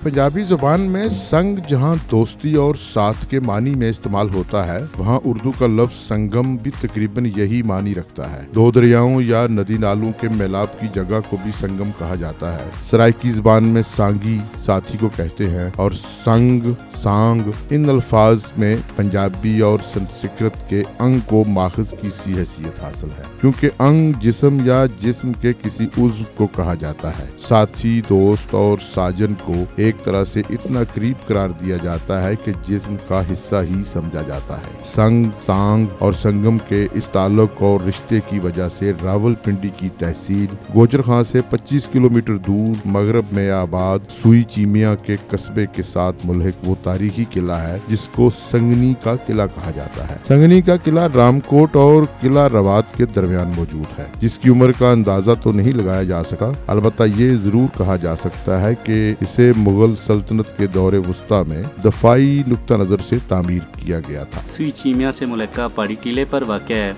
पंजाबी जुबान में संग जहाँ दोस्ती और साथ के मानी में इस्तेमाल होता है, वहाँ उर्दू का लफ्ज संगम भी तकरीबन यही मानी रखता है। दो दरियाओं या नदी नालों के मिलाप की जगह को भी संगम कहा जाता है। सराइकी जुबान में सांगी साथी को कहते हैं और संग, सांग इन अल्फाज में पंजाबी और संस्कृत के अंग को माखज की सी हैसियत हासिल है, क्योंकि अंग जिस्म या जिस्म के किसी उज़्व को कहा जाता है। साथी, दोस्त और साजन को एक तरह से इतना करीब करार दिया जाता है कि जिस्म का हिस्सा ही समझा जाता है। संग, सांग और संगम के इस ताल्लुक और रिश्ते की वजह से रावलपिंडी की तहसील गोजरखां से 25 किलोमीटर दूर मगरब में आबाद सुई चीमिया के कस्बे के साथ मुल्हिक वो तारीखी किला है जिसको संगनी का किला कहा जाता है। संगनी का किला रामकोट और किला रवात के दरमियान मौजूद है, जिसकी उम्र का अंदाजा तो नहीं लगाया जा सका। अलबत्ता ये जरूर कहा जा सकता है कि इसे मुगल सल्तनत के दौरे वस्ता में दफाई नुक्ता नजर से तामीर किया गया था। सुई चीमिया से मुल्का पहाड़ी टीले पर वाक़या है,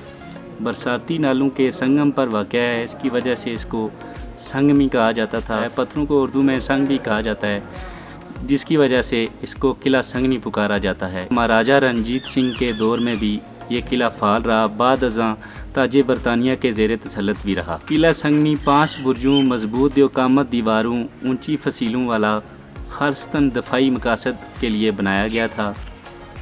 बरसाती नालों के संगम पर वाक़या है। इसकी वजह से इसको संगमी कहा जाता था। पत्थरों को उर्दू में संग भी कहा जाता है, जिसकी वजह से इसको किला संगनी पुकारा जाता है। महाराजा रंजीत सिंह के दौर में भी ये किला फाल रहा, बाद अज़ां ताजे बरतानिया के ज़ेर तसल्लुत भी रहा। किला संगनी 5 बुर्जों, मजबूत दियोकामत दीवारों, ऊंची फसीलों वाला खासतन दफाई मकासद के लिए बनाया गया था।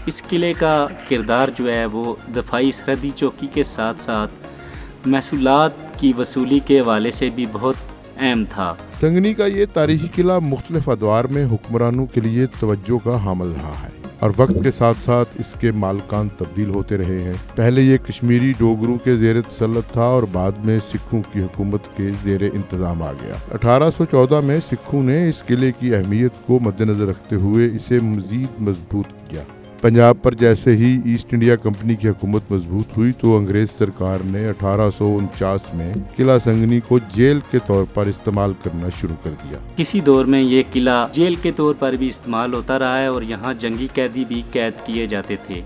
इस किले का किरदार जो है वो दफाई सरहदी चौकी के साथ साथ महसूलात की वसूली के हवाले से भी बहुत अहम था। संगनी का ये तारीखी किला मुख्तलिफ अदवार में हुक्मरानों के लिए तवज्जो का हामिल रहा है और वक्त के साथ साथ इसके मालकान तब्दील होते रहे हैं। पहले ये कश्मीरी डोगरों के ज़ेर तसल्लुत था और बाद में सिखों की हुकूमत के ज़ेर इंतज़ाम आ गया। 1814 में सिखों ने इस किले की अहमियत को मद्देनजर रखते हुए इसे मज़ीद मजबूत किया। पंजाब पर जैसे ही ईस्ट इंडिया कंपनी की हुकूमत मजबूत हुई तो अंग्रेज सरकार ने 1849 में किला संगनी को जेल के तौर पर इस्तेमाल करना शुरू कर दिया। किसी दौर में ये किला जेल के तौर पर भी इस्तेमाल होता रहा है और यहाँ जंगी कैदी भी कैद किए जाते थे।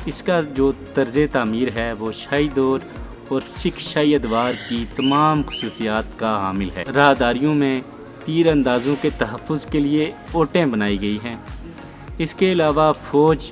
इसका जो तर्ज तामीर है वो शाही दौर और सिख शाही अदवार की तमाम खसूसियात का हामिल है। राहदारियों में तीर अंदाजों के तहफ़्फ़ुज़ के लिए ओटें बनाई गई हैं। इसके अलावा फ़ौज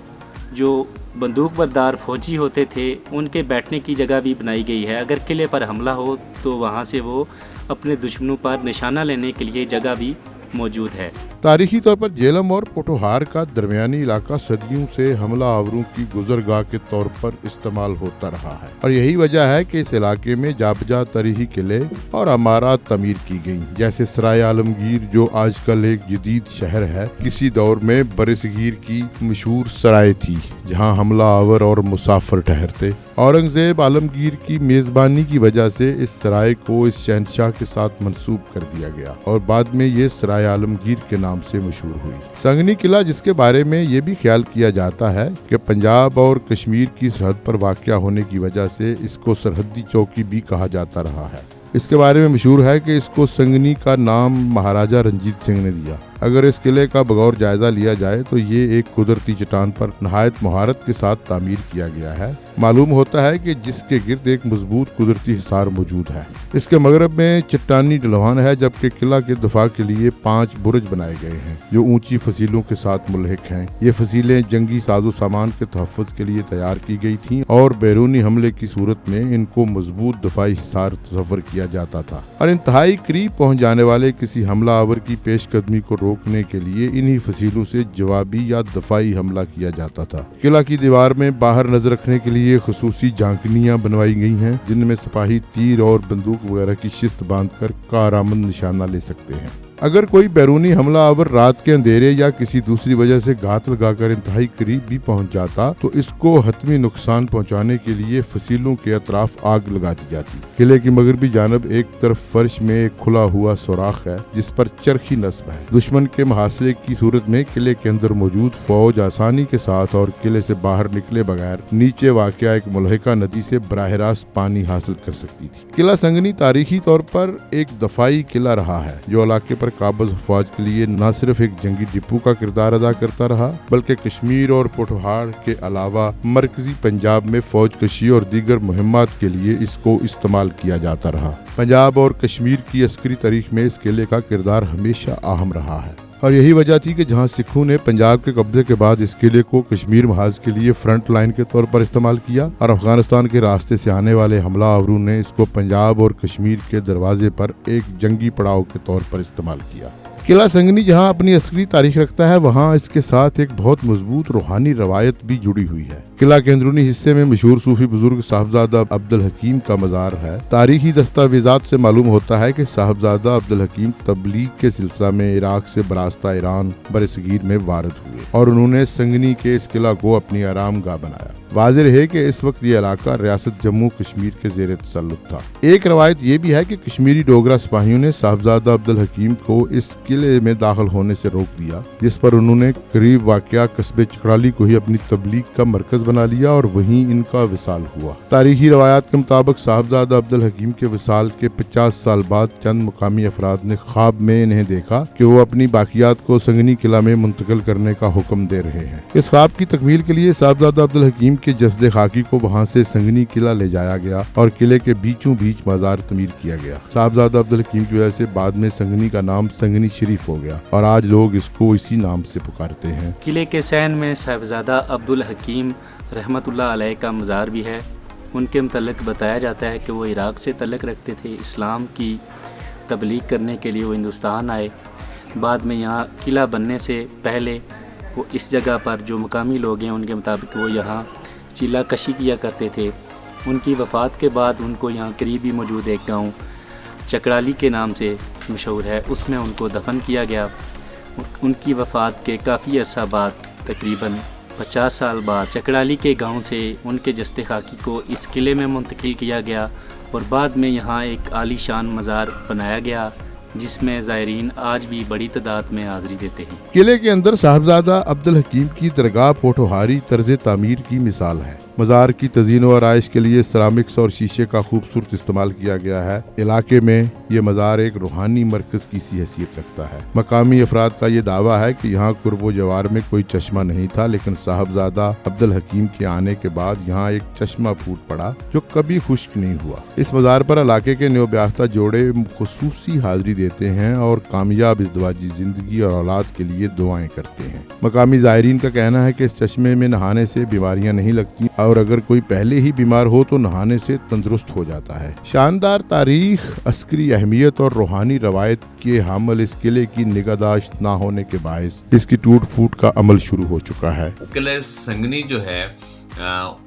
जो बंदूक बरदार फ़ौजी होते थे उनके बैठने की जगह भी बनाई गई है। अगर किले पर हमला हो तो वहाँ से वो अपने दुश्मनों पर निशाना लेने के लिए जगह भी मौजूद है। तारीखी तौर पर जेलम और पोठोहार का दरमियानी इलाका सदियों से हमला आवरों की गुजरगाह के तौर पर इस्तेमाल होता रहा है और यही वजह है कि इस इलाके में जाबजा तारीखी किले और अमारात तमीर की गई, जैसे सराय आलमगीर जो आजकल एक जदीद शहर है। किसी दौर में बरसगीर की मशहूर सराय थी जहाँ हमला आवर और मुसाफिर ठहरते। औरंगजेब आलमगीर की मेज़बानी की वजह से इस सराय को इस शहंशाह के साथ मंसूब कर दिया गया और बाद में ये सराय आलमगीर के नाम से मशहूर हुई। संगनी किला, जिसके बारे में ये भी ख्याल किया जाता है कि पंजाब और कश्मीर की सरहद पर वाक़या होने की वजह से इसको सरहदी चौकी भी कहा जाता रहा है। इसके बारे में मशहूर है कि इसको संगनी का नाम महाराजा रंजीत सिंह ने दिया। अगर इस किले का बगौर जायजा लिया जाए तो ये एक कुदरती चट्टान पर नहायत महारत के साथ तामीर किया गया है। मालूम होता है कि जिसके गिर्द एक मजबूत कुदरती हिसार मौजूद है। इसके मगरब में चट्टानी ढलवान है, जबकि किला के दफा के लिए 5 बुर्ज बनाए गए हैं जो ऊंची फसीलों के साथ मुल्हिक हैं। ये फसीलें जंगी साजो सामान के तहफ़्फ़ुज़ के लिए तैयार की गई थीं और बैरूनी हमले की सूरत में इनको मजबूत दफाई हिसार तस्वर किया जाता था और इंतहाई करीब पहुँच जाने वाले किसी हमला आवर की पेशकदमी को रोकने के लिए इन्हीं फसीलों से जवाबी या दफाई हमला किया जाता था। किला की दीवार में बाहर नजर रखने के लिए खुसूसी झांकनियां बनवाई गई हैं जिनमें सिपाही तीर और बंदूक वगैरह की शिस्त बांधकर कारआमद निशाना ले सकते हैं। अगर कोई बैरूनी हमला आवर रात के अंधेरे या किसी दूसरी वजह से घात लगाकर इंतहाई करीब भी पहुंच जाता तो इसको हतमी नुकसान पहुंचाने के लिए फसीलों के अतराफ आग लगा दी जाती। किले की मगरबी जानब एक तरफ फर्श में एक खुला हुआ सुराख है जिस पर चरखी नस्ब है। दुश्मन के मुहासरे की सूरत में किले के अंदर मौजूद फौज आसानी के साथ और किले से बाहर निकले बगैर नीचे वाक़या एक मुल्हिका नदी से बराह रास्त पानी हासिल कर सकती थी। किला संगनी तारीखी तौर पर एक दफाई किला रहा है जो इलाके पर काबज फौज के लिए न सिर्फ एक जंगी डिपो का किरदार अदा करता रहा बल्कि कश्मीर और पोठोहार के अलावा मरकजी पंजाब में फौज कशी और दीगर मुहिम्मात के लिए इसको इस्तेमाल किया जाता रहा। पंजाब और कश्मीर की अस्करी तारीख में इस किले का किरदार हमेशा अहम रहा है। اور یہی وجہ تھی کہ جہاں سکھوں نے پنجاب کے قبضے کے بعد اس قلعے کو کشمیر محاذ کے لیے فرنٹ لائن کے طور پر استعمال کیا اور افغانستان کے راستے سے آنے والے حملہ آوروں نے اس کو پنجاب اور کشمیر کے دروازے پر ایک جنگی پڑاؤ کے طور پر استعمال کیا۔ قلعہ سنگنی جہاں اپنی عسکری تاریخ رکھتا ہے، وہاں اس کے ساتھ ایک بہت مضبوط روحانی روایت بھی جڑی ہوئی ہے۔ قلعہ کے اندرونی حصے میں مشہور صوفی بزرگ صاحبزادہ عبدالحکیم کا مزار ہے۔ تاریخی دستاویزات سے معلوم ہوتا ہے کہ صاحبزادہ عبدالحکیم تبلیغ کے سلسلہ میں عراق سے براستہ ایران برصغیر میں وارد ہوئے اور انہوں نے سنگنی کے اس قلعہ کو اپنی آرام گاہ بنایا۔ واضح ہے کہ اس وقت یہ علاقہ ریاست جموں کشمیر کے زیر تسلط تھا۔ ایک روایت یہ بھی ہے کہ کشمیری ڈوگرا سپاہیوں نے صاحبزادہ عبدالحکیم کو اس قلعے میں داخل ہونے سے روک دیا، جس پر انہوں نے قریب واقع قصبے چکرالی کو ہی اپنی تبلیغ کا مرکز بنا لیا اور وہیں ان کا وصال ہوا۔ تاریخی روایات کے مطابق صاحبزادہ عبدالحکیم کے وصال کے 50 سال بعد چند مقامی افراد نے خواب میں انہیں دیکھا کہ وہ اپنی باقیات کو سنگنی قلعہ میں منتقل کرنے کا حکم دے رہے ہیں۔ اس خواب کی تکمیل کے لیے صاحبزادہ عبدالحکیم کے جسد خاکی کو وہاں سے سنگنی قلعہ لے جایا گیا اور قلعے کے بیچوں بیچ مزار تعمیر کیا گیا۔ صاحبزادہ عبدالحکیم کی وجہ سے بعد میں سنگنی کا نام سنگنی شریف ہو گیا اور آج لوگ اس کو اسی نام سے پکارتے ہیں۔ قلعے کے صحن میں صاحبزادہ عبدالحکیم رحمۃ اللہ علیہ کا مزار بھی ہے۔ ان کے متعلق بتایا جاتا ہے کہ وہ عراق سے تعلق رکھتے تھے۔ اسلام کی تبلیغ کرنے کے لیے وہ ہندوستان آئے۔ بعد میں یہاں قلعہ بننے سے پہلے وہ اس جگہ پر جو مقامی لوگ ہیں ان کے مطابق وہ یہاں چیلا کشی کیا کرتے تھے۔ ان کی وفات کے بعد ان کو یہاں قریب ہی موجود ایک گاؤں چکرالی کے نام سے مشہور ہے، اس میں ان کو دفن کیا گیا۔ ان کی وفات کے کافی عرصہ بعد تقریباً 50 سال بعد چکرالی کے گاؤں سے ان کے جسد خاکی کو اس قلعے میں منتقل کیا گیا اور بعد میں یہاں ایک عالی شان مزار بنایا گیا جس میں زائرین آج بھی بڑی تعداد میں حاضری دیتے ہیں۔ قلعے کے اندر صاحبزادہ عبدالحکیم کی درگاہ پوٹھوہاری طرز تعمیر کی مثال ہے۔ مزار کی تزئین و آرائش کے لیے سیرامکس اور شیشے کا خوبصورت استعمال کیا گیا ہے۔ علاقے میں یہ مزار ایک روحانی مرکز کی سی حیثیت رکھتا ہے۔ مقامی افراد کا یہ دعویٰ ہے کہ یہاں قرب و جوار میں کوئی چشمہ نہیں تھا، لیکن صاحبزادہ عبدالحکیم کے آنے کے بعد یہاں ایک چشمہ پھوٹ پڑا جو کبھی خشک نہیں ہوا۔ اس مزار پر علاقے کے نیو بیافتہ جوڑے خصوصی حاضری دیتے ہیں اور کامیاب ازدواجی زندگی اور اولاد کے لیے دعائیں کرتے ہیں۔ مقامی زائرین کا کہنا ہے کہ اس چشمے میں نہانے سے بیماریاں نہیں لگتی اور اگر کوئی پہلے ہی بیمار ہو تو نہانے سے تندرست ہو جاتا ہے۔ شاندار تاریخ، عسکری اہمیت اور روحانی روایت کے حامل اس قلعے کی نگہداشت نہ ہونے کے باعث اس کی ٹوٹ پھوٹ کا عمل شروع ہو چکا ہے۔ قلعہ سنگنی جو ہے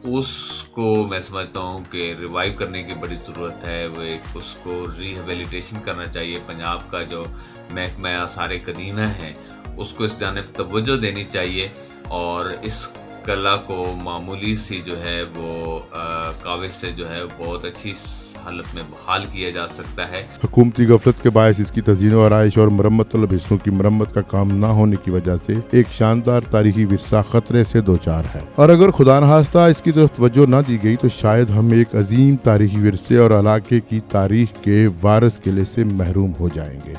اس کو میں سمجھتا ہوں کہ ریوائیو کرنے کی بڑی ضرورت ہے۔ وہ اس کو ریہیبلیٹیشن کرنا چاہیے۔ پنجاب کا جو محکمہ آثار قدیمہ ہے اس کو اس جانب توجہ دینی چاہیے اور اس قلعہ کو معمولی سی جو ہے وہ کاوش سے جو ہے بہت اچھی حالت میں بحال کیا جا سکتا ہے۔ حکومتی غفلت کے باعث اس کی تزئین و آرائش اور مرمت طلب حصوں کی مرمت کا کام نہ ہونے کی وجہ سے ایک شاندار تاریخی ورثہ خطرے سے دوچار ہے، اور اگر خدا نخواستہ اس کی طرف توجہ نہ دی گئی تو شاید ہم ایک عظیم تاریخی ورثے اور علاقے کی تاریخ کے وارث قلعے سے محروم ہو جائیں گے۔